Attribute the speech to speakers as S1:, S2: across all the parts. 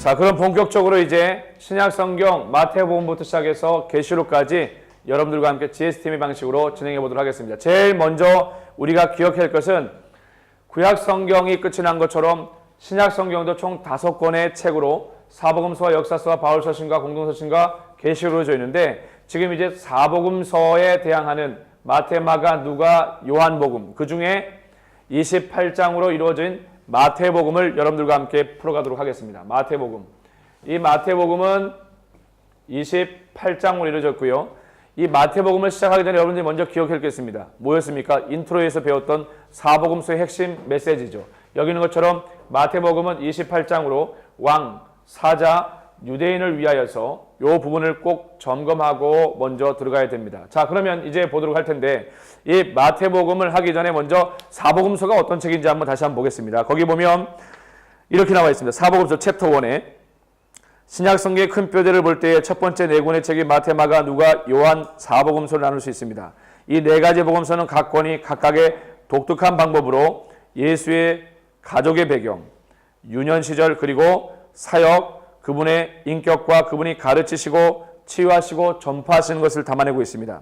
S1: 자, 그럼 본격적으로 이제 신약 성경 마태복음부터 시작해서 계시록까지 여러분들과 함께 GSTV 방식으로 진행해 보도록 하겠습니다. 제일 먼저 우리가 기억해야 할 것은 구약 성경이 끝이 난 것처럼 신약 성경도 총 5권의 책으로 사복음서와 역사서와 바울서신과 공동서신과 계시록으로 되어 있는데, 지금 이제 사복음서에 대항하는 마태, 마가, 누가, 요한복음, 그 중에 28장으로 이루어진 마태복음을 여러분들과 함께 풀어가도록 하겠습니다. 마태복음. 이 마태복음은 28장으로 이루어졌고요. 이 마태복음을 시작하기 전에 여러분들이 먼저 기억해야겠습니다. 뭐였습니까? 인트로에서 배웠던 사복음서의 핵심 메시지죠. 여기 있는 것처럼 마태복음은 28장으로 왕, 사자, 유대인을 위하여서 이 부분을 꼭 점검하고 먼저 들어가야 됩니다. 자, 그러면 이제 보도록 할 텐데, 이 마태복음을 하기 전에 먼저 사복음서가 어떤 책인지 한번 다시 한번 보겠습니다. 거기 보면 이렇게 나와 있습니다. 사복음서 챕터 1에 신약 성경의 큰 뼈대를 볼 때의 첫 번째 네 권의 책이 마태, 마가, 누가, 요한, 사복음서를 나눌 수 있습니다. 이 네 가지 복음서는 각 권이 각각의 독특한 방법으로 예수의 가족의 배경, 유년 시절, 그리고 사역, 그분의 인격과 그분이 가르치시고 치유하시고 전파하시는 것을 담아내고 있습니다.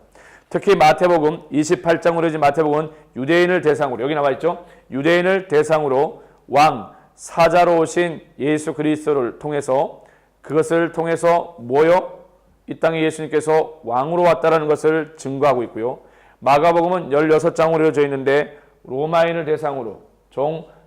S1: 특히 마태복음 28장으로 이어진 마태복음은 유대인을 대상으로, 여기 나와 있죠? 유대인을 대상으로 왕, 사자로 오신 예수 그리스도를 통해서, 그것을 통해서 뭐요? 이 땅에 예수님께서 왕으로 왔다는 것을 증거하고 있고요. 마가복음은 16장으로 이어져 있는데 로마인을 대상으로,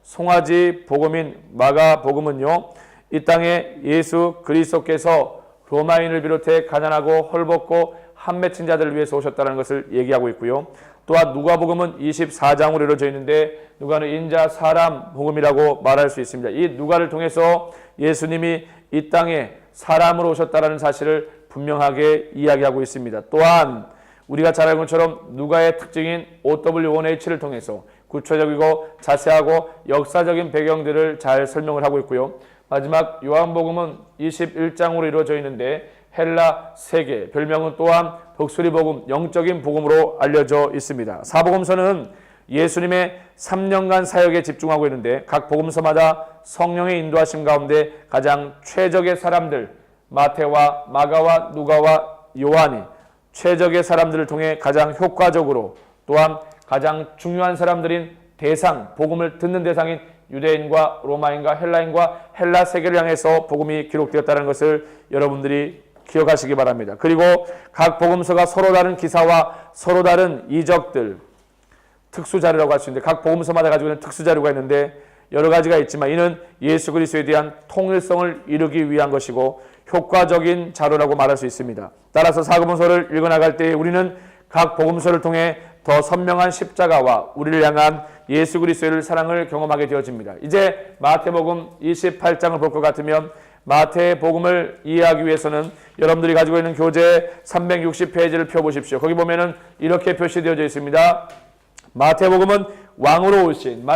S1: 송아지 복음인 마가복음은요, 이 땅에 예수 그리스도께서 로마인을 비롯해 가난하고 헐벗고 한 맺힌 자들을 위해서 오셨다는 것을 얘기하고 있고요. 또한 누가복음은 24장으로 이루어져 있는데 누가는 인자 사람 복음이라고 말할 수 있습니다. 이 누가를 통해서 예수님이 이 땅에 사람으로 오셨다는 사실을 분명하게 이야기하고 있습니다. 또한 우리가 잘 알고 있는 것처럼 누가의 특징인 OW1H를 통해서 구체적이고 자세하고 역사적인 배경들을 잘 설명을 하고 있고요. 마지막 요한복음은 21장으로 이루어져 있는데 헬라 세계, 별명은 또한 독수리 복음, 영적인 복음으로 알려져 있습니다. 사복음서는 예수님의 3년간 사역에 집중하고 있는데 각 복음서마다 성령의 인도하심 가운데 가장 최적의 사람들, 마태와 마가와 누가와 요한이 최적의 사람들을 통해 가장 효과적으로, 또한 가장 중요한 사람들인 대상, 복음을 듣는 대상인 유대인과 로마인과 헬라인과 헬라 세계를 향해서 복음이 기록되었다는 것을 여러분들이 기억하시기 바랍니다. 그리고 각 복음서가 서로 다른 기사와 서로 다른 이적들, 특수자료라고 할 수 있는데 각 복음서마다 가지고 있는 특수자료가 있는데 여러 가지가 있지만 이는 예수 그리스도에 대한 통일성을 이루기 위한 것이고 효과적인 자료라고 말할 수 있습니다. 따라서 사복음서를 읽어나갈 때 우리는 각 복음서를 통해 더 선명한 십자가와 우리를 향한 예수 그리스도의 사랑을 경험하게 되어집니다. 이제 마태복음 28장을 볼 것 같으면 마태복음을 이해하기 위해서는 여러분들이 가지고 있는 교재 360페이지를 펴보십시오. 거기 보면은 이렇게 표시되어져 있습니다. 마태복음은 왕으로 오신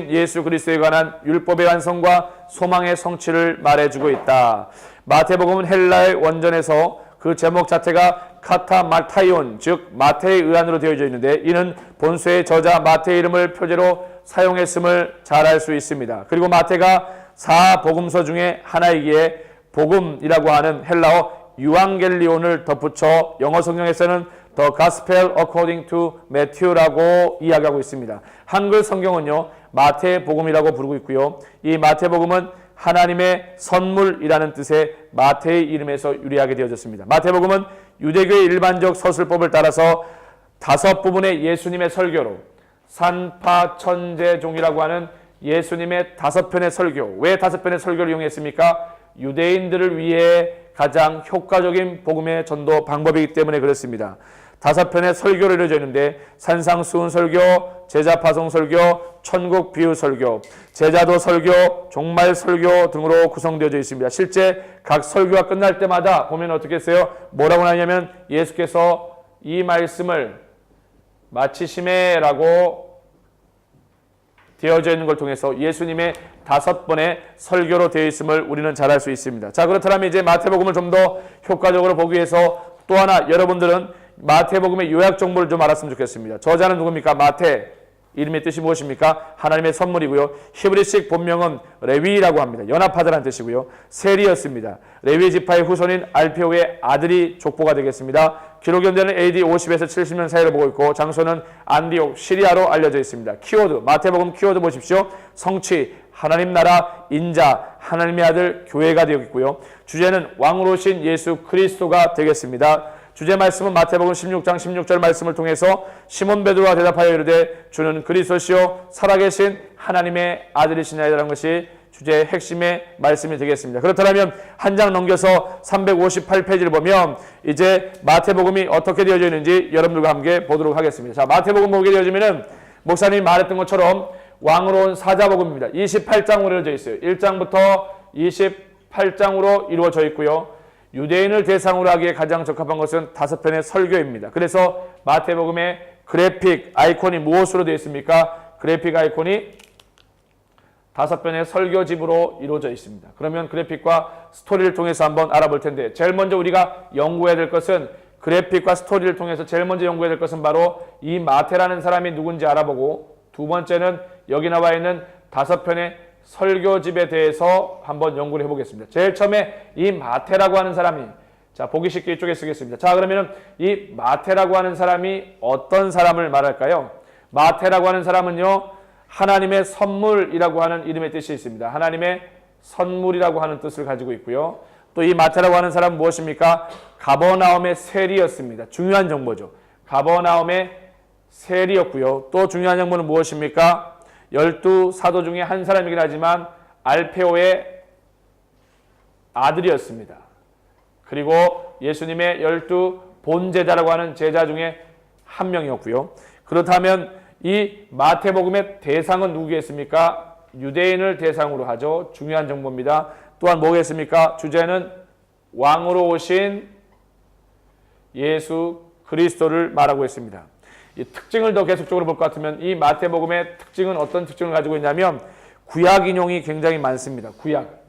S1: 예수 그리스도에 관한 율법의 완성과 소망의 성취를 말해주고 있다. 마태복음은 헬라의 원전에서 그 제목 자체가 카타마타이온, 즉 마태의 의안으로 되어져 있는데 이는 본서의 저자 마태의 이름을 표제로 사용했음을 잘 알 수 있습니다. 그리고 마태가 4복음서 중에 하나이기에 복음이라고 하는 헬라어 유앙겔리온을 덧붙여 영어 성경에서는 The Gospel According to Matthew라고 이야기하고 있습니다. 한글 성경은요 마태 복음이라고 부르고 있고요. 이 마태복음은 하나님의 선물이라는 뜻의 마태의 이름에서 유래하게 되어졌습니다. 마태복음은 유대교의 일반적 서술법을 따라서 5부분의 예수님의 설교로 산파천재종이라고 하는 예수님의 5편의 설교. 왜 5편의 설교를 이용했습니까? 유대인들을 위해 가장 효과적인 복음의 전도 방법이기 때문에 그렇습니다. 5편의 설교로 이루어져 있는데 산상수훈 설교, 제자파송 설교, 천국 비유 설교, 제자도 설교, 종말 설교 등으로 구성되어져 있습니다. 실제 각 설교가 끝날 때마다 보면 어떻게 했어요? 뭐라고 하냐면 예수께서 이 말씀을 마치심에라고 되어져 있는 걸 통해서 예수님의 5번의 설교로 되어 있음을 우리는 잘 알 수 있습니다. 자, 그렇다면 이제 마태복음을 좀 더 효과적으로 보기 위해서 또 하나 여러분들은 마태복음의 요약 정보를 좀 알았으면 좋겠습니다. 저자는 누굽니까? 마태. 이름의 뜻이 무엇입니까? 하나님의 선물이고요. 히브리식 본명은 레위라고 합니다. 연합하다라는 뜻이고요. 셀이었습니다. 레위 지파의 후손인 알페오의 아들이 족보가 되겠습니다. 기록 연대는 AD 50에서 70년 사이를 보고 있고 장소는 안디옥, 시리아로 알려져 있습니다. 키워드, 마태복음 키워드 보십시오. 성취, 하나님 나라, 인자, 하나님의 아들, 교회가 되어 있고요. 주제는 왕으로 오신 예수 그리스도가 되겠습니다. 주제 말씀은 마태복음 16장 16절 말씀을 통해서 시몬 베드로가 대답하여 이르되 주는 그리스도시요 살아계신 하나님의 아들이시나이다라는 것이 주제의 핵심의 말씀이 되겠습니다. 그렇다면 한 장 넘겨서 358페이지를 보면 이제 마태복음이 어떻게 되어져 있는지 여러분들과 함께 보도록 하겠습니다. 자, 마태복음 보게 되어지면은 목사님이 말했던 것처럼 왕으로 온 사자복음입니다. 28장으로 이루어져 있어요. 1장부터 28장으로 이루어져 있고요. 유대인을 대상으로 하기에 가장 적합한 것은 5편의 설교입니다. 그래서 마태복음의 그래픽 아이콘이 무엇으로 되어 있습니까? 그래픽 아이콘이 5편의 설교집으로 이루어져 있습니다. 그러면 그래픽과 스토리를 통해서 한번 알아볼 텐데 제일 먼저 우리가 연구해야 될 것은 그래픽과 스토리를 통해서 제일 먼저 연구해야 될 것은 바로 이 마태라는 사람이 누군지 알아보고 두 번째는 여기 나와 있는 5편의 설교집에 대해서 한번 연구를 해보겠습니다. 제일 처음에 이 마태라고 하는 사람이 자 보기 쉽게 이쪽에 쓰겠습니다. 자 그러면 이 마태라고 하는 사람이 어떤 사람을 말할까요? 마태라고 하는 사람은요 하나님의 선물이라고 하는 이름의 뜻이 있습니다. 하나님의 선물이라고 하는 뜻을 가지고 있고요. 또 이 마태라고 하는 사람은 무엇입니까? 가버나움의 세리였습니다. 중요한 정보죠. 가버나움의 세리였고요. 또 중요한 정보는 무엇입니까? 12사도 중에 한 사람이긴 하지만 알페오의 아들이었습니다. 그리고 예수님의 12 본제자라고 하는 제자 중에 한 명이었고요. 그렇다면 이 마태복음의 대상은 누구겠습니까? 유대인을 대상으로 하죠. 중요한 정보입니다. 또한 뭐겠습니까? 주제는 왕으로 오신 예수 그리스도를 말하고 있습니다. 이 특징을 더 계속적으로 볼 것 같으면 이 마태복음의 특징은 어떤 특징을 가지고 있냐면 구약 인용이 굉장히 많습니다. 구약.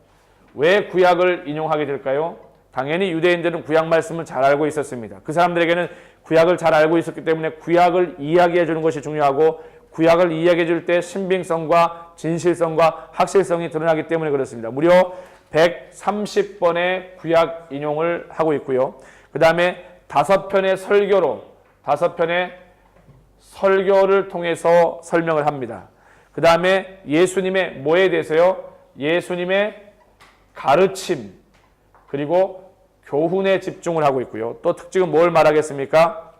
S1: 왜 구약을 인용하게 될까요? 당연히 유대인들은 구약 말씀을 잘 알고 있었습니다. 그 사람들에게는 구약을 잘 알고 있었기 때문에 구약을 이야기해 주는 것이 중요하고 구약을 이야기해 줄 때 신빙성과 진실성과 확실성이 드러나기 때문에 그렇습니다. 무려 130번의 구약 인용을 하고 있고요. 그 다음에 5편의 설교를 통해서 설명을 합니다. 그 다음에 예수님의 뭐에 대해서요? 예수님의 가르침 그리고 교훈에 집중을 하고 있고요. 또 특징은 뭘 말하겠습니까?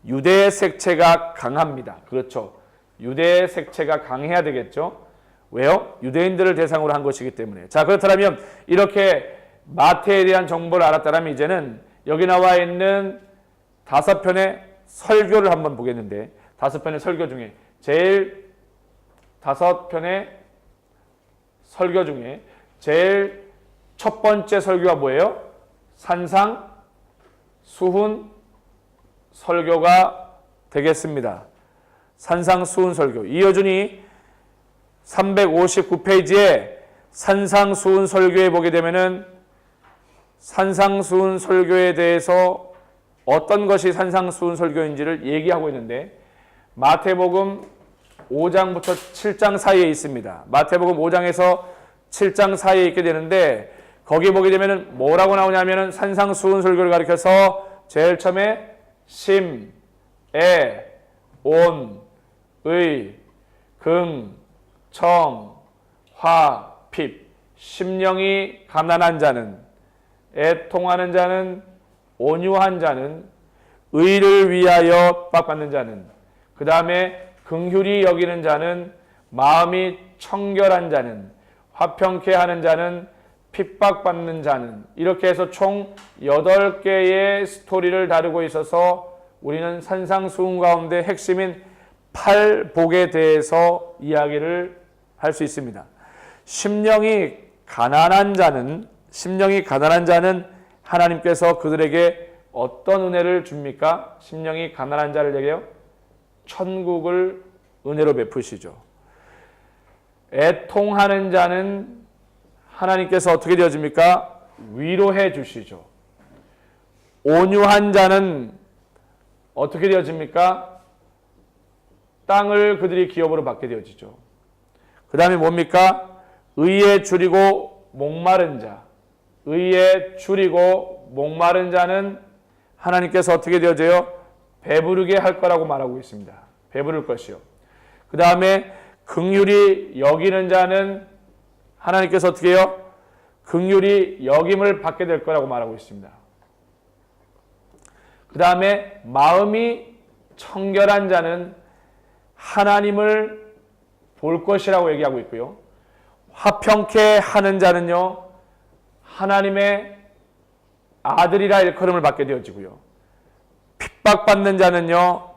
S1: 유대의 색채가 강합니다. 그렇죠. 유대의 색채가 강해야 되겠죠. 왜요? 유대인들을 대상으로 한 것이기 때문에. 자, 그렇다면 이렇게 마태에 대한 정보를 알았다면 이제는 여기 나와 있는 5편의 설교를 한번 보겠는데 5편의 설교 중에 제일 5편의 설교 중에 제일 첫 번째 설교가 뭐예요? 산상 수훈 설교가 되겠습니다. 산상 수훈 설교. 이어준이 359페이지에 산상 수훈 설교에 보게 되면은 산상 수훈 설교에 대해서 어떤 것이 산상 수훈 설교인지를 얘기하고 있는데 마태복음 5장부터 7장 사이에 있습니다. 마태복음 5장에서 7장 사이에 있게 되는데 거기 보게 되면은 뭐라고 나오냐면은 산상 수훈 설교를 가리켜서 제일 처음에 심, 에, 온, 의, 금, 청, 화, 핍. 심령이 가난한 자는, 애통하는 자는, 온유한 자는, 의를 위하여 핍박받는 자는, 그 다음에 긍휼히 여기는 자는, 마음이 청결한 자는, 화평케 하는 자는, 핍박받는 자는, 이렇게 해서 총 8개의 스토리를 다루고 있어서 우리는 산상수훈 가운데 핵심인 팔복에 대해서 이야기를 할 수 있습니다. 심령이 가난한 자는 하나님께서 그들에게 어떤 은혜를 줍니까? 심령이 가난한 자들에게요? 천국을 은혜로 베푸시죠. 애통하는 자는 하나님께서 어떻게 되어줍니까? 위로해 주시죠. 온유한 자는 어떻게 되어집니까? 땅을 그들이 기업으로 받게 되어지죠. 그 다음에 뭡니까? 의에 줄이고 목마른 자. 의에 줄이고 목마른 자는 하나님께서 어떻게 되어져요? 배부르게 할 거라고 말하고 있습니다. 배부를 것이요. 그 다음에 긍휼히 여기는 자는 하나님께서 어떻게 해요? 긍휼히 여김을 받게 될 거라고 말하고 있습니다. 그 다음에 마음이 청결한 자는 하나님을 볼 것이라고 얘기하고 있고요. 화평케 하는 자는요, 하나님의 아들이라 일컬음을 받게 되어지고요. 핍박받는 자는요,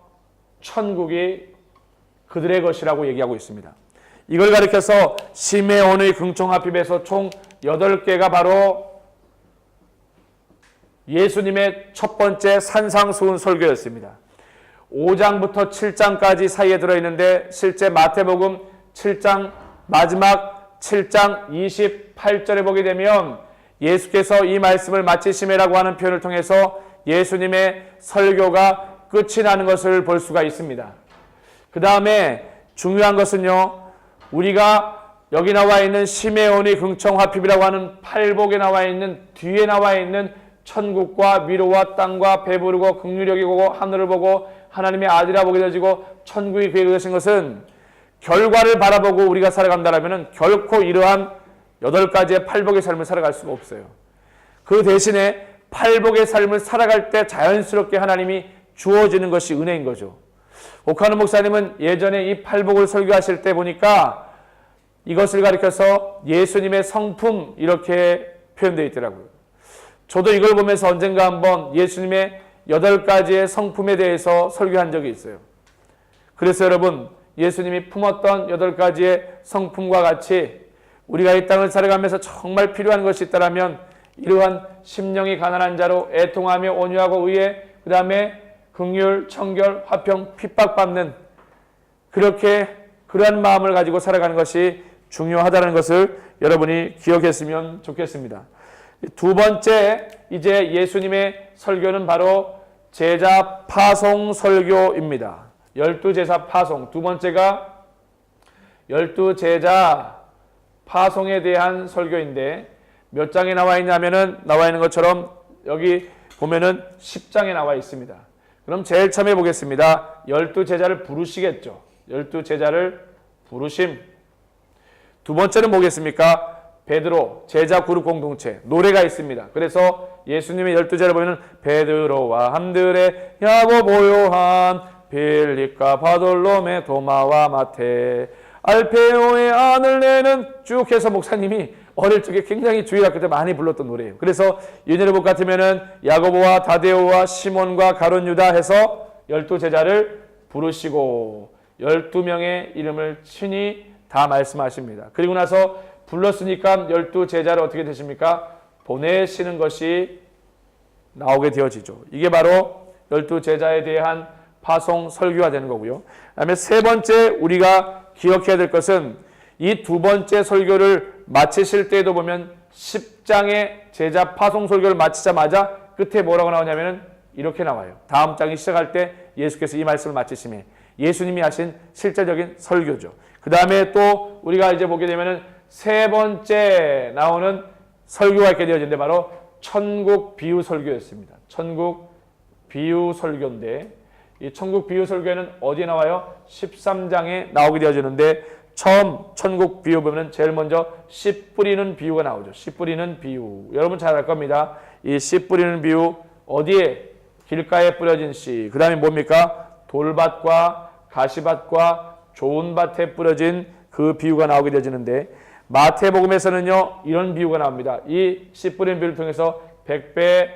S1: 천국이 그들의 것이라고 얘기하고 있습니다. 이걸 가리켜서 시메온의 긍정합입에서 총 8개가 바로 예수님의 첫 번째 산상수훈 설교였습니다. 5장부터 7장까지 사이에 들어있는데 실제 마태복음 7장 마지막 7장 28절에 보게 되면 예수께서 이 말씀을 마치심이라고 하는 표현을 통해서 예수님의 설교가 끝이 나는 것을 볼 수가 있습니다. 그 다음에 중요한 것은요, 우리가 여기 나와 있는 시메온의 긍정화핍이라고 하는 팔복에 나와 있는 뒤에 나와 있는 천국과 위로와 땅과 배부르고 긍휼히 여기고 하늘을 보고 하나님의 아들이라 보게 되어지고 천국이 그에게 되신 것은 결과를 바라보고 우리가 살아간다면 결코 이러한 8가지의 팔복의 삶을 살아갈 수가 없어요. 그 대신에 팔복의 삶을 살아갈 때 자연스럽게 하나님이 주어지는 것이 은혜인 거죠. 오카노 목사님은 예전에 이 팔복을 설교하실 때 보니까 이것을 가리켜서 예수님의 성품 이렇게 표현되어 있더라고요. 저도 이걸 보면서 언젠가 한번 예수님의 8가지의 성품에 대해서 설교한 적이 있어요. 그래서 여러분, 예수님이 품었던 8가지의 성품과 같이 우리가 이 땅을 살아가면서 정말 필요한 것이 있다면 이러한 심령이 가난한 자로 애통하며 온유하고 의에, 그 다음에 긍휼, 청결, 화평, 핍박받는 그러한 마음을 가지고 살아가는 것이 중요하다는 것을 여러분이 기억했으면 좋겠습니다. 두 번째, 이제 예수님의 설교는 바로 제자 파송 설교입니다. 12제자 파송. 두 번째가 12제자 파송에 대한 설교인데 몇 장에 나와 있냐면은 나와 있는 것처럼 여기 보면은 10장에 나와 있습니다. 그럼 제일 처음에 보겠습니다. 12제자를 부르시겠죠. 12제자를 부르심. 두 번째는 뭐겠습니까? 베드로, 제자 그룹 공동체, 노래가 있습니다. 그래서 예수님의 12제자를 보면 베드로와 함드레, 야고보, 요한, 빌립과 바돌로메, 도마와 마테, 알페오의 아들 내는 쭉 해서 목사님이 어릴 적에 굉장히 주일학교 때 많이 불렀던 노래예요. 그래서 윤여러분 같으면은 야고보와 다데오와 시몬과 가룟 유다 해서 12제자를 부르시고 12명의 이름을 친히 다 말씀하십니다. 그리고 나서 불렀으니까 12제자를 어떻게 되십니까? 보내시는 것이 나오게 되어지죠. 이게 바로 12제자에 대한 파송 설교가 되는 거고요. 그다음에 세 번째 우리가 기억해야 될 것은 이 두 번째 설교를 마치실 때에도 보면 10장의 제자 파송 설교를 마치자마자 끝에 뭐라고 나오냐면은 이렇게 나와요. 다음 장이 시작할 때 예수께서 이 말씀을 마치심에 예수님이 하신 실제적인 설교죠. 그 다음에 또 우리가 이제 보게 되면은 세 번째 나오는 설교가 있게 되어지는데 바로 천국 비유 설교였습니다. 천국 비유 설교인데 이 천국 비유 설교는 어디에 나와요? 13장에 나오게 되어지는데 처음 천국 비유 보면 제일 먼저 씨 뿌리는 비유가 나오죠. 씨 뿌리는 비유. 여러분 잘 알 겁니다. 이 씨 뿌리는 비유 어디에? 길가에 뿌려진 씨. 그 다음에 뭡니까? 돌밭과 가시밭과 좋은 밭에 뿌려진 그 비유가 나오게 되어지는데 마태복음에서는요 이런 비유가 나옵니다. 이 씨 뿌리는 비유를 통해서 100배,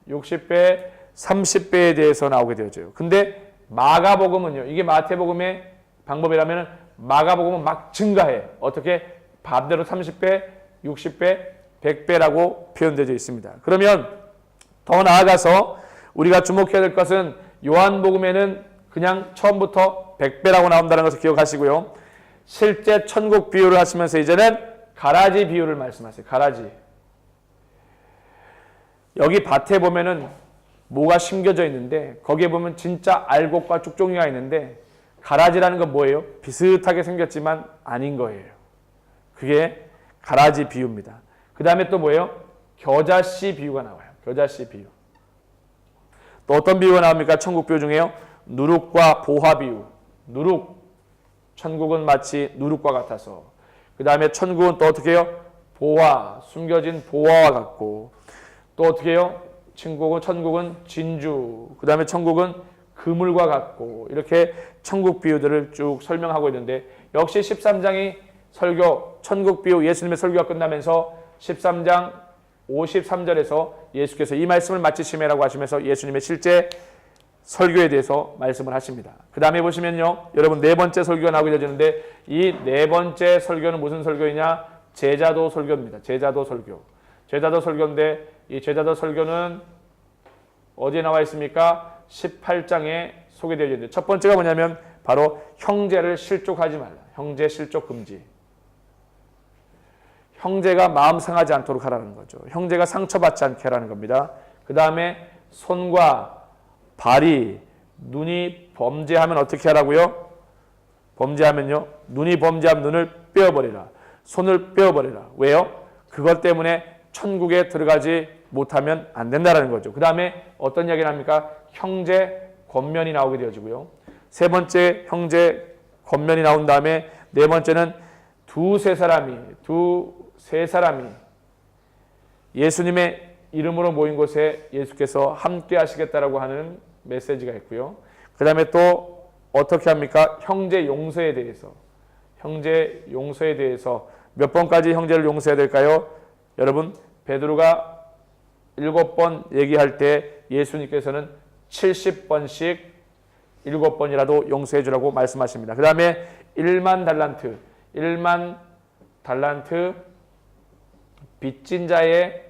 S1: 60배, 30배에 대해서 나오게 되어져요. 근데 마가복음은요, 이게 마태복음의 방법이라면 마가복음은 막 증가해. 어떻게? 반대로 30배, 60배, 100배라고 표현되어 있습니다. 그러면 더 나아가서 우리가 주목해야 될 것은 요한복음에는 그냥 처음부터 100배라고 나온다는 것을 기억하시고요. 실제 천국 비유를 하시면서 이제는 가라지 비유를 말씀하세요. 가라지. 여기 밭에 보면은 뭐가 심겨져 있는데 거기에 보면 진짜 알곡과 쭉종이가 있는데 가라지라는 건 뭐예요? 비슷하게 생겼지만 아닌 거예요. 그게 가라지 비유입니다. 그 다음에 또 뭐예요? 겨자씨 비유가 나와요. 겨자씨 비유. 또 어떤 비유가 나옵니까? 천국 비유 중에요. 누룩과 보화 비유. 누룩. 천국은 마치 누룩과 같아서. 그 다음에 천국은 또 어떻게 해요? 보화. 숨겨진 보화와 같고. 또 어떻게 해요? 천국은 진주. 그 다음에 천국은 그물과 같고. 이렇게 천국 비유들을 쭉 설명하고 있는데 역시 13장이 설교, 천국 비유 예수님의 설교가 끝나면서 13장 53절에서 예수께서 이 말씀을 마치시매라고 하시면서 예수님의 실제 설교에 대해서 말씀을 하십니다. 그 다음에 보시면요. 여러분 네 번째 설교가 나오게 되는데 이 네 번째 설교는 무슨 설교이냐? 제자도 설교입니다. 제자도 설교. 제자도 설교인데 이 제자도 설교는 어디에 나와 있습니까? 18장에 소개되어 있는데 첫 번째가 뭐냐면 바로 형제를 실족하지 말라. 형제 실족 금지. 형제가 마음 상하지 않도록 하라는 거죠. 형제가 상처받지 않게 하라는 겁니다. 그 다음에 손과 발이 눈이 범죄하면 어떻게 하라고요? 범죄하면요. 눈이 범죄하면 눈을 빼어버리라. 손을 빼어버리라. 왜요? 그것 때문에 천국에 들어가지 못하면 안 된다는 거죠. 그 다음에 어떤 이야기를 합니까? 형제 권면이 나오게 되어지고요. 세 번째 형제 권면이 나온 다음에 네 번째는 두세 사람이 예수님의 이름으로 모인 곳에 예수께서 함께 하시겠다라고 하는 메시지가 있고요. 그 다음에 또 어떻게 합니까? 형제 용서에 대해서 몇 번까지 형제를 용서해야 될까요? 여러분 베드로가 7번 얘기할 때 예수님께서는 70번씩 7번이라도 용서해 주라고 말씀하십니다. 그 다음에 1만 달란트 빚진 자의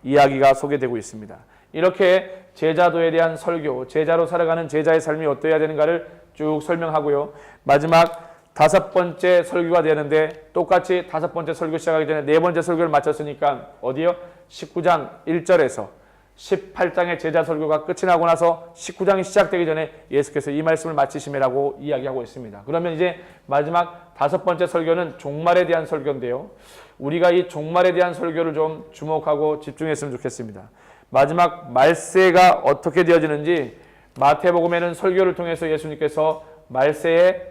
S1: 이야기가 소개되고 있습니다. 이렇게 제자도에 대한 설교, 제자로 살아가는 제자의 삶이 어떠해야 되는가를 쭉 설명하고요. 마지막 5번째 설교가 되는데 똑같이 5번째 설교 시작하기 전에 4번째 설교를 마쳤으니까 어디요? 19장 1절에서 18장의 제자 설교가 끝이 나고 나서 19장이 시작되기 전에 예수께서 이 말씀을 마치시매라고 이야기하고 있습니다. 그러면 이제 마지막 5번째 설교는 종말에 대한 설교인데요. 우리가 이 종말에 대한 설교를 좀 주목하고 집중했으면 좋겠습니다. 마지막 말세가 어떻게 되어지는지 마태복음에는 설교를 통해서 예수님께서 말세의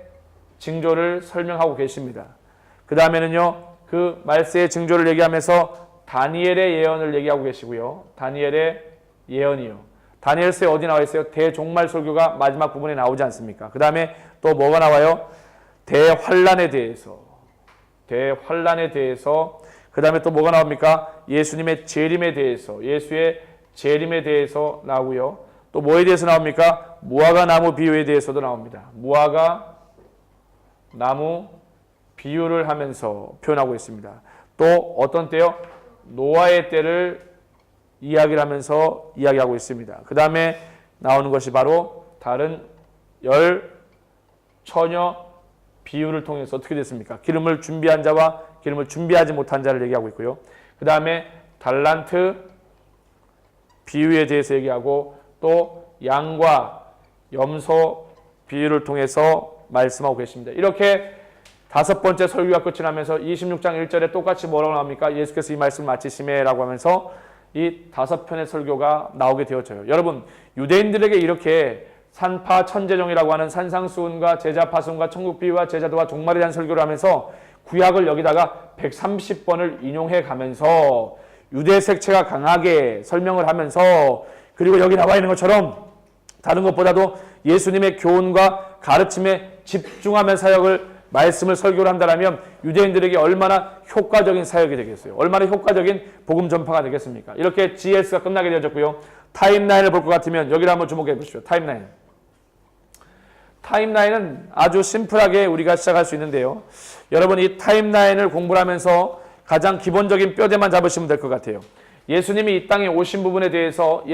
S1: 징조를 설명하고 계십니다. 그 다음에는요. 그 말세의 징조를 얘기하면서 다니엘의 예언을 얘기하고 계시고요. 다니엘의 예언이요. 다니엘서에 어디 나와 있어요? 대종말 설교가 마지막 부분에 나오지 않습니까? 그 다음에 또 뭐가 나와요? 대환란에 대해서. 그 다음에 또 뭐가 나옵니까? 예수님의 재림에 대해서. 예수의 재림에 대해서 나오고요. 또 뭐에 대해서 나옵니까? 무화과 나무 비유에 대해서도 나옵니다. 무화과 나무 비유를 하면서 표현하고 있습니다. 또 어떤 때요? 노아의 때를 이야기를 하면서 이야기하고 있습니다. 그 다음에 나오는 것이 바로 다른 처녀 비유를 통해서 어떻게 됐습니까? 기름을 준비한 자와 기름을 준비하지 못한 자를 얘기하고 있고요. 그 다음에 달란트 비유에 대해서 얘기하고 또 양과 염소 비유를 통해서 말씀하고 계십니다. 이렇게 5번째 설교가 끝이 나면서 26장 1절에 똑같이 뭐라고 나옵니까? 예수께서 이 말씀을 마치시매라고 하면서 이 5편의 설교가 나오게 되어져요. 여러분 유대인들에게 이렇게 산파 천재종이라고 하는 산상수훈과 제자파수훈과 천국비유와 제자도와 종말에 대한 설교를 하면서 구약을 여기다가 130번을 인용해 가면서 유대 색채가 강하게 설명을 하면서 그리고 여기 나와 있는 것처럼 다른 것보다도 예수님의 교훈과 가르침에 집중하면 말씀을 설교를 한다면 유대인들에게 얼마나 효과적인 사역이 되겠어요. 얼마나 효과적인 복음 전파가 되겠습니까? 이렇게 GS가 끝나게 되어졌고요. 타임라인을 볼 것 같으면 여기를 한번 주목해 보십시오. 타임라인은 아주 심플하게 우리가 시작할 수 있는데요. 여러분 이 타임라인을 공부를 하면서 가장 기본적인 뼈대만 잡으시면 될 것 같아요. 예수님이 이 땅에 오신 부분에 대해서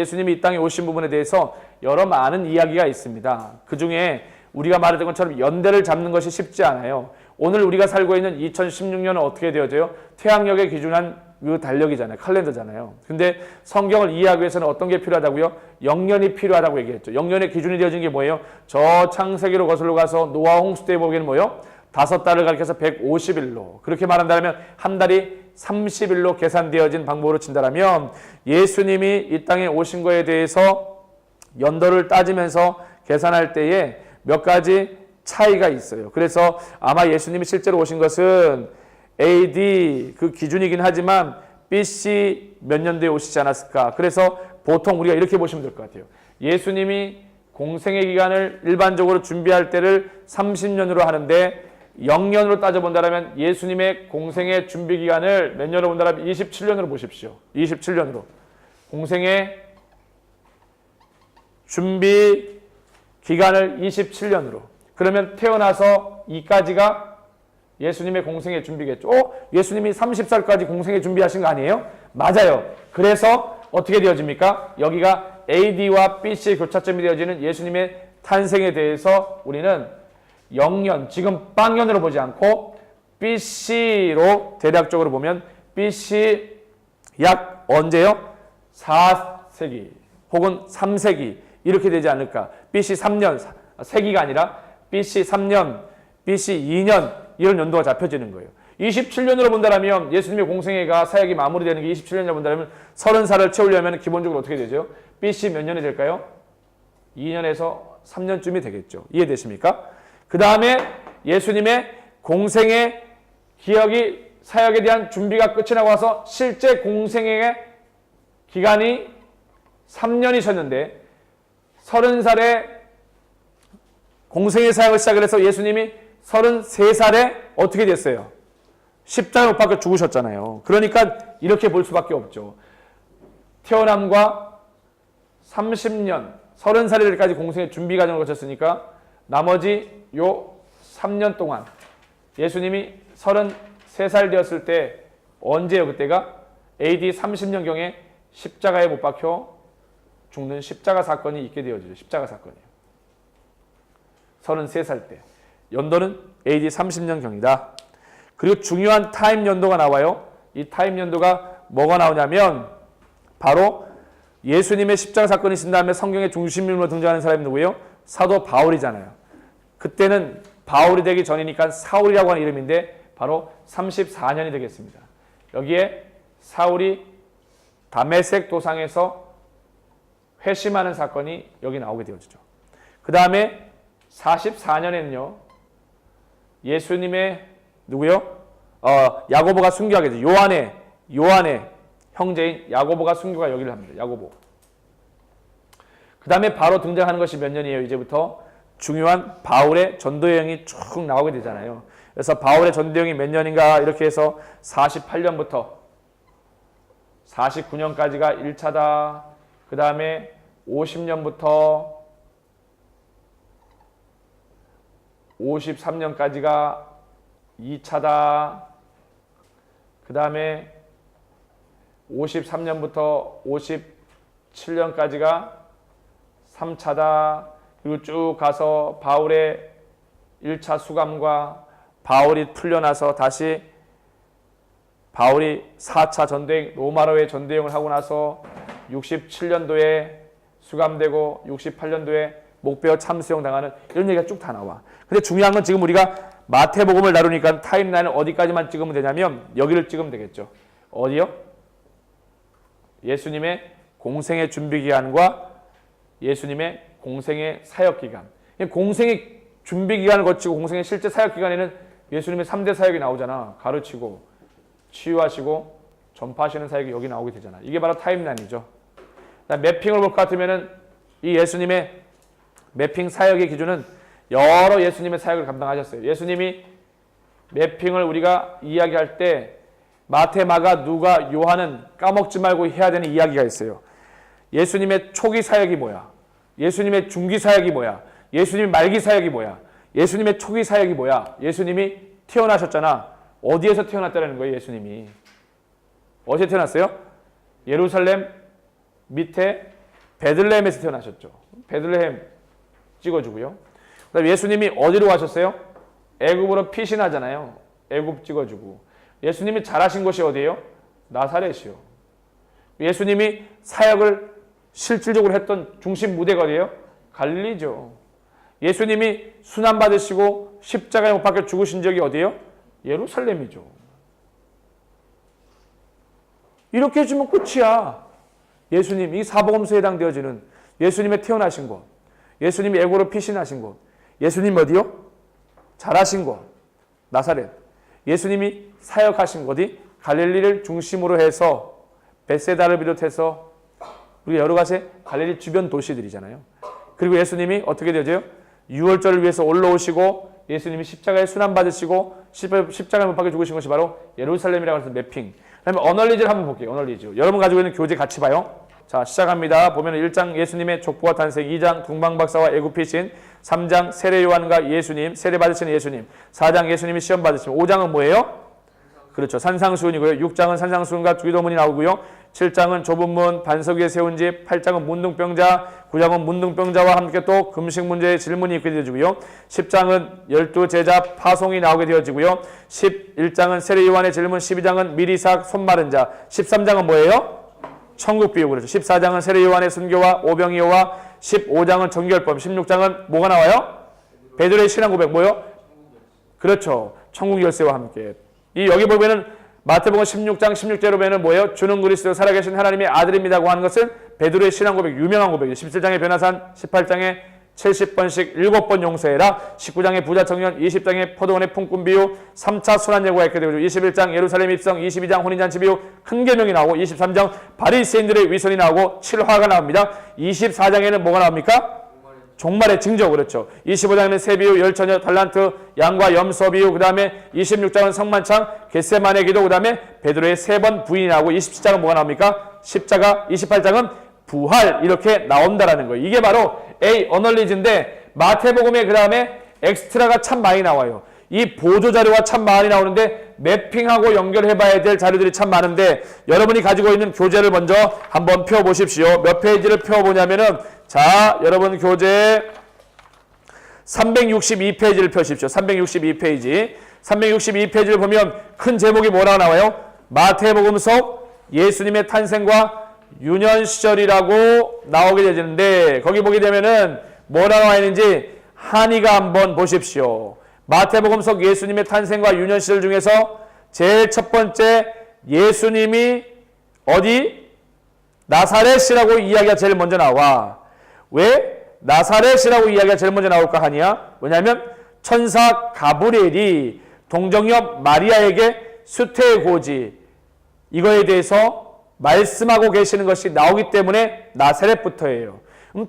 S1: 여러 많은 이야기가 있습니다. 그 중에 우리가 말했던 것처럼 연대를 잡는 것이 쉽지 않아요. 오늘 우리가 살고 있는 2016년은 어떻게 되어져요? 태양력에 기준한 그 달력이잖아요. 칼렌더잖아요. 근데 성경을 이해하기 위해서는 어떤 게 필요하다고요? 영년이 필요하다고 얘기했죠. 영년의 기준이 되어진 게 뭐예요? 저 창세기로 거슬러 가서 노아 홍수 때 보기에는 뭐예요? 5달을 가리켜서 150일로. 그렇게 말한다면 한 달이 30일로 계산되어진 방법으로 친다면 예수님이 이 땅에 오신 거에 대해서 연도를 따지면서 계산할 때에 몇 가지 차이가 있어요. 그래서 아마 예수님이 실제로 오신 것은 AD 그 기준이긴 하지만 BC 몇 년도에 오시지 않았을까. 그래서 보통 우리가 이렇게 보시면 될 것 같아요. 예수님이 공생의 기간을 일반적으로 준비할 때를 30년으로 하는데 영년으로 따져본다면 예수님의 공생의 준비 기간을 몇 년으로 본다면 27년으로 보십시오. 27년으로. 공생의 준비 기간을 27년으로. 그러면 태어나서 이까지가 예수님의 공생의 준비겠죠. 예수님이 30살까지 공생의 준비하신 거 아니에요? 맞아요. 그래서 어떻게 되어집니까? 여기가 AD와 BC의 교차점이 되어지는 예수님의 탄생에 대해서 우리는 영년, 지금 빵년으로 보지 않고 BC로 대략적으로 보면 BC 약 언제요? 4세기 혹은 3세기 이렇게 되지 않을까. BC 3년, 세기가 아니라 BC 3년, BC 2년 이런 연도가 잡혀지는 거예요. 27년으로 본다면 예수님의 공생애가 사역이 마무리되는 게 27년이라고 본다면 30살을 채우려면 기본적으로 어떻게 되죠? BC 몇 년이 될까요? 2년에서 3년쯤이 되겠죠. 이해되십니까? 그 다음에 예수님의 공생의 기억이 사역에 대한 준비가 끝이 나고 와서 실제 공생의 기간이 3년이셨는데 30살에 공생의 사역을 시작을 해서 예수님이 33살에 어떻게 됐어요? 십자가에 못 박혀 죽으셨잖아요. 그러니까 이렇게 볼 수밖에 없죠. 태어남과 30년, 30살까지 공생의 준비 과정을 거쳤으니까 나머지 요 3년 동안 예수님이 33살 되었을 때 언제요? 그때가 AD 30년경에 십자가에 못 박혀 죽는 십자가 사건이 있게 되어지죠. 십자가 사건이에요. 33살 때. 연도는 AD 30년경이다. 그리고 중요한 타임 연도가 나와요. 이 타임 연도가 뭐가 나오냐면 바로 예수님의 십자가 사건이 있은 다음에 성경의 중심인물로 등장하는 사람이 누구예요? 사도 바울이잖아요. 그때는 바울이 되기 전이니까 사울이라고 하는 이름인데 바로 34년이 되겠습니다. 여기에 사울이 다메섹 도상에서 회심하는 사건이 여기 나오게 되어지죠. 그 다음에 44년에는요. 예수님의 누구요? 야고보가 순교하게 되죠. 요한의 형제인 야고보가 순교가 여기를 합니다. 야고보. 그 다음에 바로 등장하는 것이 몇 년이에요? 이제부터 중요한 바울의 전도 여행이 쭉 나오게 되잖아요. 그래서 바울의 전도 여행이 몇 년인가 이렇게 해서 48년부터 49년까지가 1차다. 그 다음에 50년부터 53년까지가 2차다. 그 다음에 53년부터 57년까지가 3차다. 그리고 쭉 가서 바울의 1차 수감과 바울이 풀려나서 다시 바울이 4차 전도행, 로마로의 전도행을 하고 나서 67년도에 수감되고 68년도에 목베어 참수형 당하는 이런 얘기가 쭉 다 나와. 근데 중요한 건 지금 우리가 마태복음을 다루니까 타임라인을 어디까지만 찍으면 되냐면 여기를 찍으면 되겠죠. 어디요? 예수님의 공생의 준비기간과 예수님의 공생의 사역기간. 공생의 준비기간을 거치고 공생의 실제 사역기간에는 예수님의 3대 사역이 나오잖아. 가르치고 치유하시고 전파하시는 사역이 여기 나오게 되잖아. 이게 바로 타임라인이죠. 매핑을 볼 것 같으면은 이 예수님의 매핑 사역의 기준은 여러 예수님의 사역을 감당하셨어요. 예수님이 매핑을 우리가 이야기할 때 마태, 마가, 누가, 요한은 까먹지 말고 해야 되는 이야기가 있어요. 예수님의 초기 사역이 뭐야? 예수님의 중기 사역이 뭐야? 예수님의 말기 사역이 뭐야? 예수님의 초기 사역이 뭐야? 예수님이 태어나셨잖아. 어디에서 태어났다는 거예요, 예수님이? 어디에 태어났어요? 예루살렘 밑에 베들레헴에서 태어나셨죠. 베들레헴 찍어주고요. 그다음에 예수님이 어디로 가셨어요? 애굽으로 피신하잖아요. 애굽 찍어주고. 예수님이 잘하신 곳이 어디예요? 나사렛이요. 예수님이 사역을 실질적으로 했던 중심 무대가 어디예요? 갈릴리죠. 예수님이 순환받으시고 십자가에 못 박혀 죽으신 적이 어디예요? 예루살렘이죠. 이렇게 해주면 끝이야. 예수님, 이 사복음서에 해당되어지는 예수님의 태어나신 곳, 예수님이 애고로 피신하신 곳, 예수님 어디요? 잘하신 곳, 나사렛. 예수님이 사역하신 곳이 갈릴리를 중심으로 해서 벳세다를 비롯해서 우리가 여러 가지 갈릴리 주변 도시들이잖아요. 그리고 예수님이 어떻게 되죠? 유월절을 위해서 올라오시고 예수님이 십자가에 순환받으시고 십자가에 못 박혀 죽으신 것이 바로 예루살렘이라고 해서 매핑. 그 다음에 어널리즈를 한번 볼게요. 어널리즈. 여러분 가지고 있는 교재 같이 봐요. 자, 시작합니다. 보면 1장 예수님의 족보와 탄생, 2장 동방박사와 애굽 피신, 3장 세례 요한과 예수님, 세례 받으시는 예수님, 4장 예수님이 시험 받으시면, 5장은 뭐예요? 그렇죠. 산상수훈이고요. 6장은 산상수훈과 주기도문이 나오고요. 7장은 좁은 문, 반석 위에 세운 집, 8장은 문둥병자, 9장은 문둥병자와 함께 또 금식 문제의 질문이 있게 되어지고요. 10장은 12제자 파송이 나오게 되어지고요. 11장은 세례 요한의 질문, 12장은 미리삭 손 마른 자, 13장은 뭐예요? 천국 비유. 그렇죠. 14장은 세례 요한의 순교와 오병이어와 15장은 정결법, 16장은 뭐가 나와요? 베드로의 신앙 고백. 뭐요? 그렇죠. 천국 열쇠와 함께. 이 여기 보면은 마태복음 16장 16절로 보면은 뭐예요? 주는 그리스도 살아계신 하나님의 아들입니다고 하는 것은 베드로의 신앙 고백, 유명한 고백이에요. 17장의 변화산, 18장의 70번씩 7번 용서해라, 19장의 부자 청년, 20장의 포도원의 품꾼 비유, 3차 순환 예고가 있게 되고, 21장 예루살렘 입성, 22장 혼인잔치 비유 큰 계명이 나오고, 23장 바리새인들의 위선이 나오고 7화가 나옵니다. 24장에는 뭐가 나옵니까? 종말의 징조. 그렇죠. 25장에는 새 비유, 열처녀, 달란트, 양과 염소 비유, 그 다음에 26장은 성만찬, 겟세마네 기도, 그 다음에 베드로의 3번 부인이 나오고, 27장은 뭐가 나옵니까? 십자가, 28장은 부활. 이렇게 나온다라는 거예요. 이게 바로 A, 어널리즈인데 마태복음에 그 다음에 엑스트라가 참 많이 나와요. 이 보조자료가 참 많이 나오는데 매핑하고 연결해봐야 될 자료들이 참 많은데 여러분이 가지고 있는 교재를 먼저 한번 펴보십시오. 몇 페이지를 펴보냐면은, 자, 여러분 교재 362페이지를 펴십시오. 362페이지. 362페이지를 보면 큰 제목이 뭐라고 나와요? 마태복음 속 예수님의 탄생과 유년 시절이라고 나오게 되는데, 거기 보게 되면은 뭐라고 나와 있는지 한이가 한번 보십시오. 마태복음 속 예수님의 탄생과 유년 시절 중에서 제일 첫 번째 예수님이 어디? 나사렛이라고 이야기가 제일 먼저 나와. 왜 나사렛이라고 이야기가 제일 먼저 나올까 하냐? 왜냐하면 천사 가브리엘이 동정녀 마리아에게 수태의 고지, 이거에 대해서 말씀하고 계시는 것이 나오기 때문에 나사렛부터예요.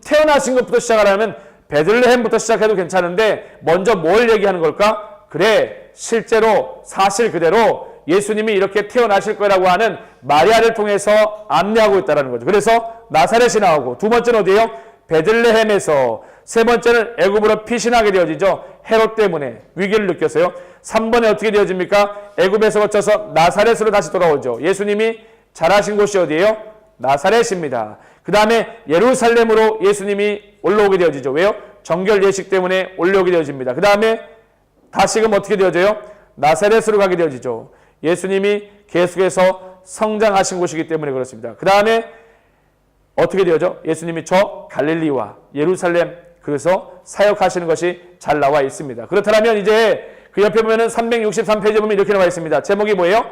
S1: 태어나신 것부터 시작하려면 베들레헴부터 시작해도 괜찮은데 먼저 뭘 얘기하는 걸까? 그래, 실제로 사실 그대로 예수님이 이렇게 태어나실 거라고 하는 마리아를 통해서 안내하고 있다는 거죠. 그래서 나사렛이 나오고, 두 번째는 어디예요? 베들레헴에서. 세 번째는 애굽으로 피신하게 되어지죠. 헤롯 때문에 위기를 느꼈어요. 3번에 어떻게 되어집니까? 애굽에서 거쳐서 나사렛으로 다시 돌아오죠. 예수님이 잘하신 곳이 어디예요? 나사렛입니다. 그 다음에 예루살렘으로 예수님이 올라오게 되어지죠. 왜요? 정결 예식 때문에 올라오게 되어집니다. 그 다음에 다시금 어떻게 되어져요? 나사렛으로 가게 되어지죠. 예수님이 계속해서 성장하신 곳이기 때문에 그렇습니다. 그 다음에 어떻게 되어져? 예수님이 저 갈릴리와 예루살렘, 그래서 사역하시는 것이 잘 나와 있습니다. 그렇다면 이제 그 옆에 보면은 363페이지 보면 이렇게 나와 있습니다. 제목이 뭐예요?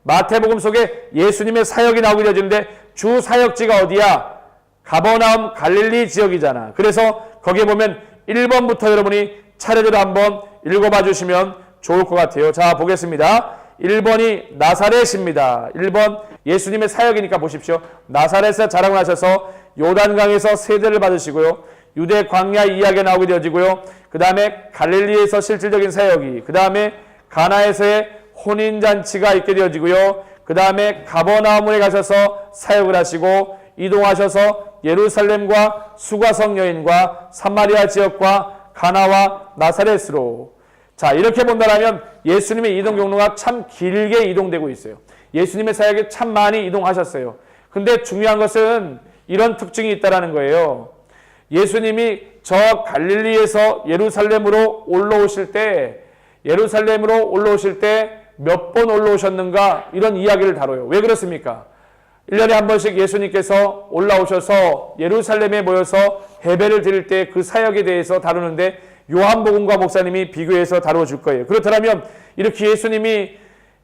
S1: 마태복음 속에 예수님의 사역이 나오게 되어지는데 주 사역지가 어디야? 가버나움 갈릴리 지역이잖아. 그래서 거기에 보면 1번부터 여러분이 차례대로 한번 읽어봐 주시면 좋을 것 같아요. 자, 보겠습니다. 1번이 나사렛입니다. 1번 예수님의 사역이니까 보십시오. 나사렛에서 자라고 나셔서 요단강에서 세례를 받으시고요. 유대 광야 이야기가 나오게 되어지고요. 그 다음에 갈릴리에서 실질적인 사역이, 그 다음에 가나에서의 혼인잔치가 있게 되어지고요. 그 다음에 가버나움에 가셔서 사역을 하시고 이동하셔서 예루살렘과 수가성 여인과 사마리아 지역과 가나와 나사렛으로. 자, 이렇게 본다면 예수님의 이동 경로가 참 길게 이동되고 있어요. 예수님의 사역에 참 많이 이동하셨어요. 근데 중요한 것은 이런 특징이 있다는 거예요. 예수님이 저 갈릴리에서 예루살렘으로 올라오실 때 예루살렘으로 올라오실 때 몇 번 올라오셨는가 이런 이야기를 다뤄요. 왜 그렇습니까? 1년에 한 번씩 예수님께서 올라오셔서 예루살렘에 모여서 예배를 드릴 때 그 사역에 대해서 다루는데 요한복음과 목사님이 비교해서 다루어 줄 거예요. 그렇다면 이렇게 예수님이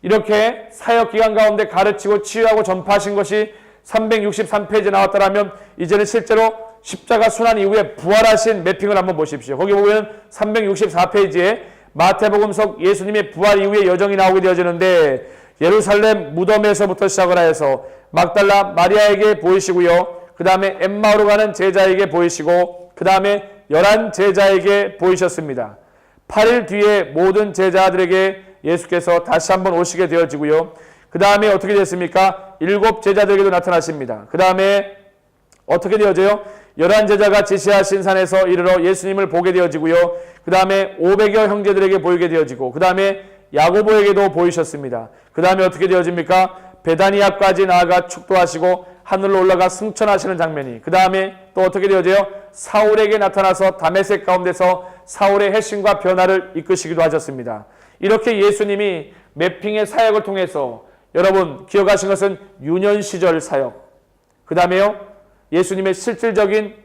S1: 이렇게 사역 기간 가운데 가르치고 치유하고 전파하신 것이 363페이지에 나왔다면 이제는 실제로 십자가 순환 이후에 부활하신 매핑을 한번 보십시오. 거기 보면 364페이지에 마태복음속 예수님의 부활 이후의 여정이 나오게 되어지는데 예루살렘 무덤에서부터 시작을 하여서 막달라 마리아에게 보이시고요. 그 다음에 엠마오로 가는 제자에게 보이시고 그 다음에 11 제자에게 보이셨습니다. 8일 뒤에 모든 제자들에게 예수께서 다시 한번 오시게 되어지고요. 그 다음에 어떻게 됐습니까? 7 제자들에게도 나타나십니다. 그 다음에 어떻게 되어져요? 11 제자가 지시하신 산에서 이르러 예수님을 보게 되어지고요. 그 다음에 500여 형제들에게 보이게 되어지고 그 다음에 야고보에게도 보이셨습니다. 그 다음에 어떻게 되어집니까? 베다니아까지 나아가 축도하시고 하늘로 올라가 승천하시는 장면이 그 다음에 또 어떻게 되어져요? 사울에게 나타나서 다메섹 가운데서 사울의 회심과 변화를 이끄시기도 하셨습니다. 이렇게 예수님이 매핑의 사역을 통해서 여러분 기억하신 것은 유년 시절 사역 그 다음에요 예수님의 실질적인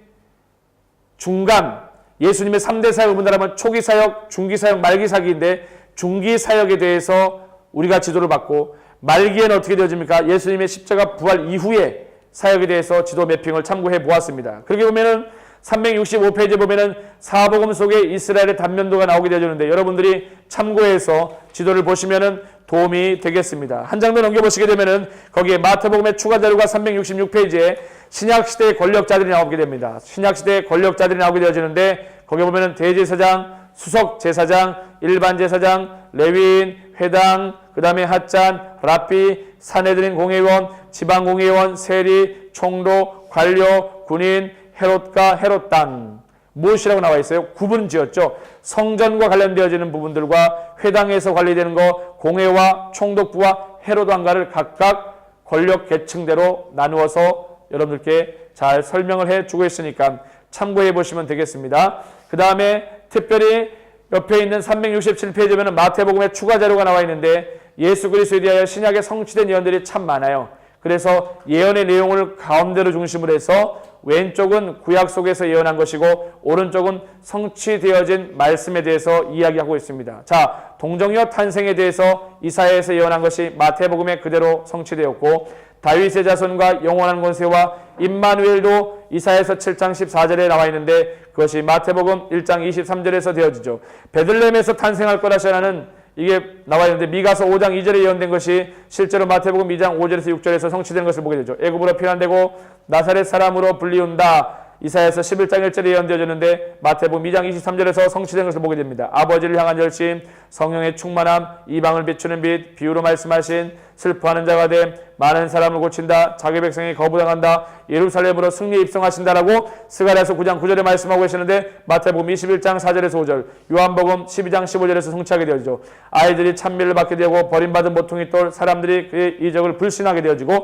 S1: 중간 예수님의 3대 사역을 본다면 초기 사역, 중기 사역, 말기 사역인데 중기 사역에 대해서 우리가 지도를 받고 말기에는 어떻게 되어집니까? 예수님의 십자가 부활 이후의 사역에 대해서 지도 매핑을 참고해 보았습니다. 그렇게 보면은 365페이지에 보면은 사복음 속에 이스라엘의 단면도가 나오게 되어지는데 여러분들이 참고해서 지도를 보시면은 도움이 되겠습니다. 한 장 더 넘겨보시게 되면은 거기에 마태복음의 추가 자료가 366페이지에 신약시대의 권력자들이 나오게 됩니다. 신약시대의 권력자들이 나오게 되어지는데 거기에 보면은 대제사장, 수석제사장, 일반제사장, 레위인, 회당, 그 다음에 핫잔, 랍비, 사내들인 공회의원, 지방공회의원, 세리, 총독, 관료, 군인, 헤롯과 헤롯당 무엇이라고 나와 있어요? 구분 지었죠. 성전과 관련되어지는 부분들과 회당에서 관리되는 거 공회와 총독부와 헤롯왕가를 각각 권력 계층대로 나누어서 여러분들께 잘 설명을 해주고 있으니까 참고해 보시면 되겠습니다. 그 다음에 특별히 옆에 있는 367페이지에 보면 마태복음의 추가 자료가 나와 있는데 예수 그리스도에 대하여 신약에 성취된 예언들이 참 많아요. 그래서 예언의 내용을 가운데로 중심으로 해서 왼쪽은 구약 속에서 예언한 것이고 오른쪽은 성취되어진 말씀에 대해서 이야기하고 있습니다. 자, 동정녀 탄생에 대해서 이사야에서 예언한 것이 마태복음에 그대로 성취되었고 다윗의 자손과 영원한 권세와 임마누엘도 이사야에서 7장 14절에 나와 있는데 그것이 마태복음 1장 23절에서 되어지죠. 베들레헴에서 탄생할 거라시라는 이게 나와 있는데 미가서 5장 2절에 예언된 것이 실제로 마태복음 2장 5절에서 6절에서 성취된 것을 보게 되죠. 애굽으로 피난되고 나사렛 사람으로 불리운다. 이사야서 11장 1절에 예언되어졌는데 마태복음 2장 23절에서 성취된 것을 보게 됩니다. 아버지를 향한 열심, 성령의 충만함, 이방을 비추는 빛, 비유로 말씀하신 슬퍼하는 자가 됨, 많은 사람을 고친다, 자기 백성이 거부당한다, 예루살렘으로 승리에 입성하신다라고 스가랴서 9장 9절에 말씀하고 계시는데 마태복음 21장 4절에서 5절, 요한복음 12장 15절에서 성취하게 되어지죠. 아이들이 찬미를 받게 되고 버림받은 모퉁이 돌, 사람들이 그의 이적을 불신하게 되어지고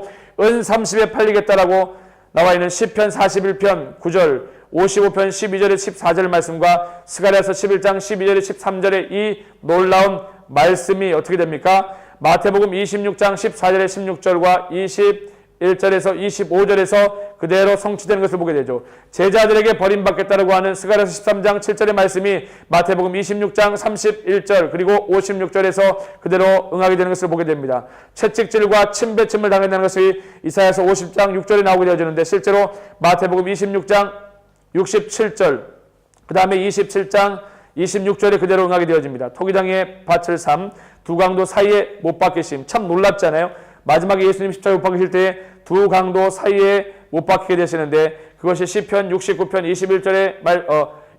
S1: 은 30에 팔리겠다라고 나와 있는 시편 41편 9절, 55편 12절에 14절 말씀과 스가랴서 11장 12절에 13절에 이 놀라운 말씀이 어떻게 됩니까? 마태복음 26장 14절에 16절과 21절에서 25절에서 그대로 성취되는 것을 보게 되죠. 제자들에게 버림받겠다라고 하는 스가랴서 13장 7절의 말씀이 마태복음 26장 31절 그리고 56절에서 그대로 응하게 되는 것을 보게 됩니다. 채찍질과 침뱉음을 당한다는 것이 이사야서 50장 6절에 나오게 되어지는데 실제로 마태복음 26장 67절 그 다음에 27장 26절에 그대로 응하게 되어집니다. 토기장의 밭을 삼 두 강도 사이에 못 박히심. 참 놀랍잖아요. 마지막에 예수님 십자가에 못 박히실 때 두 강도 사이에 못 박히게 되시는데 그것이 시편 69편 21절에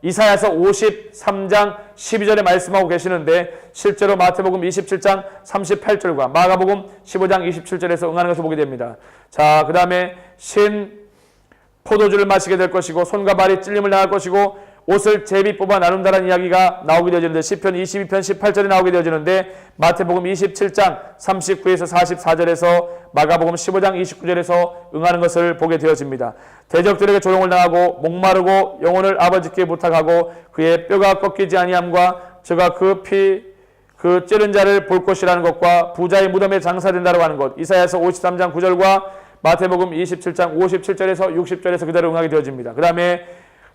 S1: 이사야서 53장 12절에 말씀하고 계시는데 실제로 마태복음 27장 38절과 마가복음 15장 27절에서 응하는 것을 보게 됩니다. 자, 그 다음에 신 포도주를 마시게 될 것이고 손과 발이 찔림을 당할 것이고 옷을 제비 뽑아 나눈다는 이야기가 나오게 되어지는데 시편 22편 18절에 나오게 되어지는데 마태복음 27장 39에서 44절에서 마가복음 15장 29절에서 응하는 것을 보게 되어집니다. 대적들에게 조롱을 당하고 목마르고 영혼을 아버지께 부탁하고 그의 뼈가 꺾이지 아니함과 저가 그 피 그 찌른 자를 볼 것이라는 것과 부자의 무덤에 장사된다라고 하는 것, 이사야서 53장 9절과 마태복음 27장 57절에서 60절에서 그대로 응하게 되어집니다. 그 다음에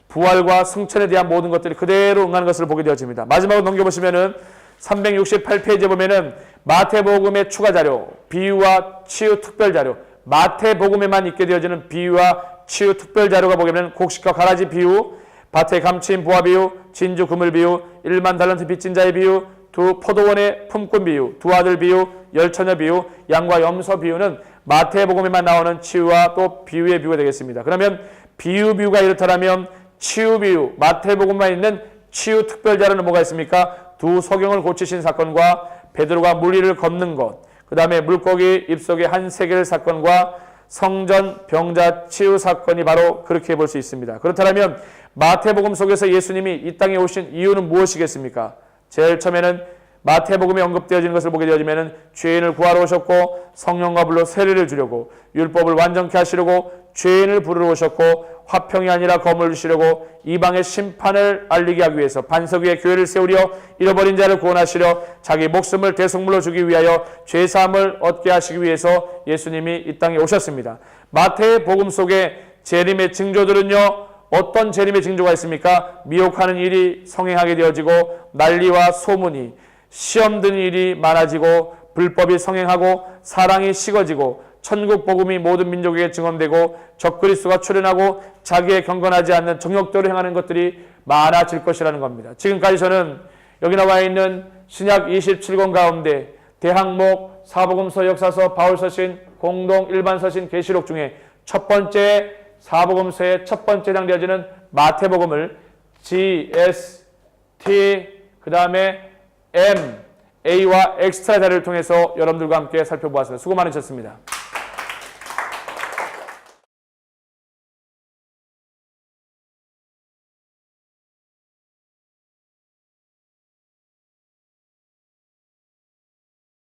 S1: 부활과 승천에 대한 모든 것들이 그대로 응하는 것을 보게 되어집니다. 마지막으로 넘겨보시면은 368페이지에 보면은 마태복음의 추가 자료, 비유와 치유 특별 자료, 마태복음에만 있게 되어지는 비유와 치유 특별 자료가 보면 곡식과 가라지 비유, 밭에 감추인 부화 비유, 진주 그물 비유, 1만 달란트 빚진 자의 비유, 두 포도원의 품꾼 비유, 두 아들 비유, 열처녀 비유, 양과 염소 비유는 마태복음에만 나오는 치유와 또 비유의 비유가 되겠습니다. 그러면 비유가 이렇다면 치유 비유, 마태복음만 있는 치유 특별 자료는 뭐가 있습니까? 두 소경을 고치신 사건과 베드로가 물리를 걷는 것, 그 다음에 물고기 입속에 한 세겔 사건과 성전 병자 치유 사건이 바로 그렇게 볼 수 있습니다. 그렇다면 마태복음 속에서 예수님이 이 땅에 오신 이유는 무엇이겠습니까? 제일 처음에는 마태복음에 언급되어지는 것을 보게 되어지면 죄인을 구하러 오셨고 성령과 불로 세례를 주려고 율법을 완전케 하시려고 죄인을 부르러 오셨고 화평이 아니라 검을 주시려고 이방의 심판을 알리게 하기 위해서 반석 위에 교회를 세우려 잃어버린 자를 구원하시려 자기 목숨을 대속물로 주기 위하여 죄사함을 얻게 하시기 위해서 예수님이 이 땅에 오셨습니다. 마태복음 속에 재림의 징조들은요, 어떤 재림의 징조가 있습니까? 미혹하는 일이 성행하게 되어지고 난리와 소문이, 시험 드는 일이 많아지고 불법이 성행하고 사랑이 식어지고 천국 복음이 모든 민족에게 증언되고 적그리스도가 출현하고 자기의 경건하지 않는 정욕대로 행하는 것들이 많아질 것이라는 겁니다. 지금까지 저는 여기 나와 있는 신약 27권 가운데 대항목, 사복음서, 역사서, 바울서신, 공동, 일반서신, 계시록 중에 첫 번째 사복음서의 첫 번째 장되어지는 마태복음을 G, S, T, 그 다음에 M, A와 엑스트라 자료를 통해서 여러분들과 함께 살펴보았습니다. 수고 많으셨습니다.